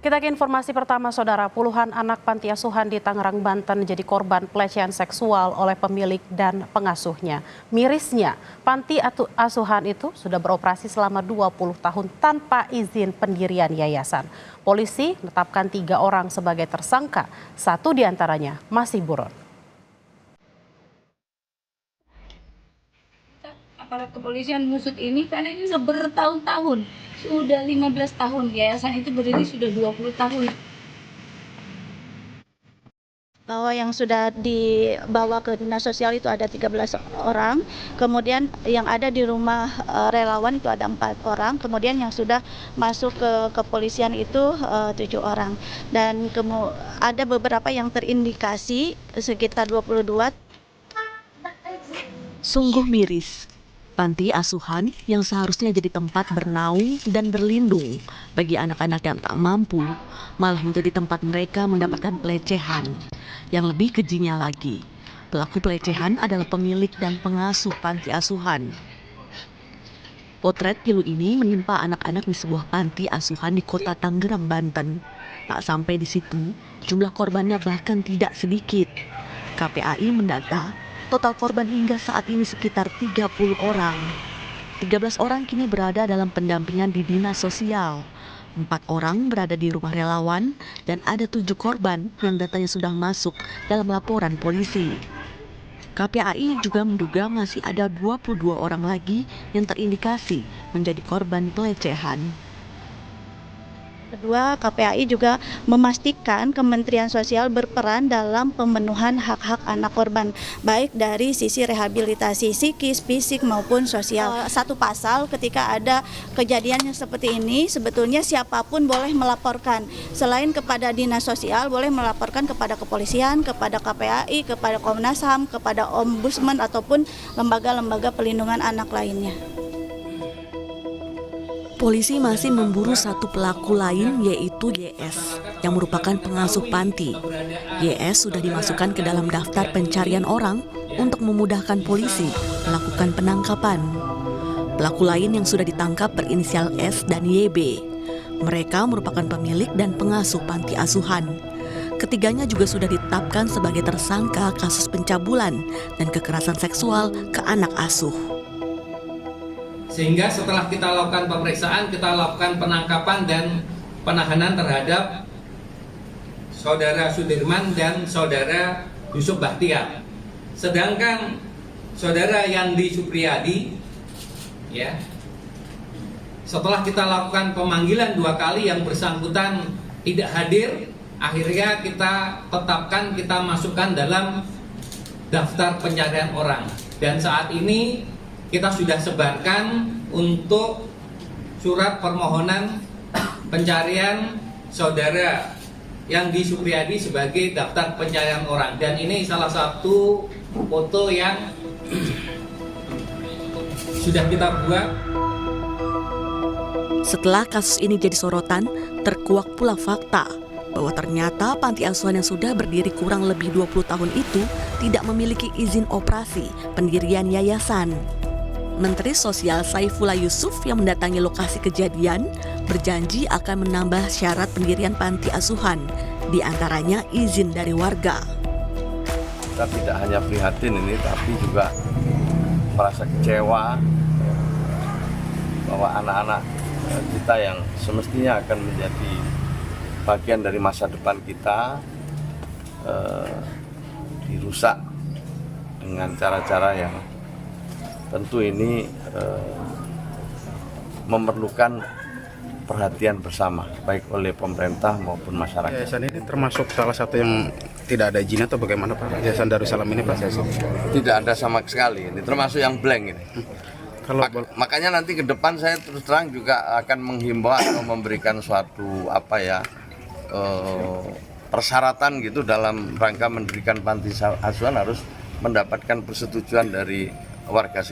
Kita ke informasi pertama, Saudara. Puluhan anak panti asuhan di Tangerang, Banten jadi korban pelecehan seksual oleh pemilik dan pengasuhnya. Mirisnya, panti asuhan itu sudah beroperasi selama 20 tahun tanpa izin pendirian yayasan. Polisi menetapkan 3 orang sebagai tersangka, 1 diantaranya masih buron. Aparat kepolisian mengusut ini karena ini sudah bertahun-tahun, sudah 15 tahun, yayasan itu berdiri sudah 20 tahun. Bahwa yang sudah dibawa ke dinas sosial itu ada 13 orang, kemudian yang ada di rumah relawan itu ada 4 orang, kemudian yang sudah masuk ke kepolisian itu 7 orang, dan ada beberapa yang terindikasi sekitar 22. Sungguh miris. Panti asuhan yang seharusnya jadi tempat bernaung dan berlindung bagi anak-anak yang tak mampu, malah menjadi tempat mereka mendapatkan pelecehan. Yang lebih kejinya lagi, pelaku pelecehan adalah pemilik dan pengasuh panti asuhan. Potret pilu ini menimpa anak-anak di sebuah panti asuhan di kota Tangerang, Banten. Tak sampai di situ, jumlah korbannya bahkan tidak sedikit. KPAI mendata total korban hingga saat ini sekitar 30 orang. 13 orang kini berada dalam pendampingan di dinas sosial. 4 orang berada di rumah relawan dan ada 7 korban yang datanya sudah masuk dalam laporan polisi. KPAI juga menduga masih ada 22 orang lagi yang terindikasi menjadi korban pelecehan. Kedua, KPAI juga memastikan Kementerian Sosial berperan dalam pemenuhan hak-hak anak korban, baik dari sisi rehabilitasi psikis, fisik maupun sosial. Satu pasal ketika ada kejadian yang seperti ini, sebetulnya siapapun boleh melaporkan. Selain kepada dinas sosial, boleh melaporkan kepada kepolisian, kepada KPAI, kepada Komnas HAM, kepada Ombudsman ataupun lembaga-lembaga pelindungan anak lainnya. Polisi masih memburu satu pelaku lain, yaitu YS, yang merupakan pengasuh panti. YS sudah dimasukkan ke dalam daftar pencarian orang untuk memudahkan polisi melakukan penangkapan. Pelaku lain yang sudah ditangkap berinisial S dan YB. Mereka merupakan pemilik dan pengasuh panti asuhan. Ketiganya juga sudah ditetapkan sebagai tersangka kasus pencabulan dan kekerasan seksual ke anak asuh. Sehingga setelah kita lakukan pemeriksaan, kita lakukan penangkapan dan penahanan terhadap Saudara Sudirman dan Saudara Yusuf Bahtiar. Sedangkan Saudara Yandi Supriyadi, ya, setelah kita lakukan pemanggilan 2 kali yang bersangkutan tidak hadir, akhirnya kita tetapkan, kita masukkan dalam daftar pencarian orang. Dan saat ini kita sudah sebarkan untuk surat permohonan pencarian Saudara Yandi Supriyadi sebagai daftar pencarian orang. Dan ini salah satu foto yang sudah kita buat. Setelah kasus ini jadi sorotan, terkuak pula fakta bahwa ternyata panti asuhan yang sudah berdiri kurang lebih 20 tahun itu tidak memiliki izin operasi pendirian yayasan. Menteri Sosial Saifullah Yusuf yang mendatangi lokasi kejadian berjanji akan menambah syarat pendirian panti asuhan, diantaranya izin dari warga. Kita tidak hanya prihatin ini, tapi juga merasa kecewa bahwa anak-anak kita yang semestinya akan menjadi bagian dari masa depan kita dirusak dengan cara-cara yang tentu ini memerlukan perhatian bersama, baik oleh pemerintah maupun masyarakat. Yayasan ini termasuk salah satu yang tidak ada izin atau bagaimana Pak? Yayasan Darussalam ini Pak? Tidak ada sama sekali, ini termasuk yang blank ini. Makanya nanti ke depan saya terus terang juga akan menghimbau atau memberikan suatu persyaratan gitu dalam rangka mendirikan panti asuhan harus mendapatkan persetujuan dari warga sekitar.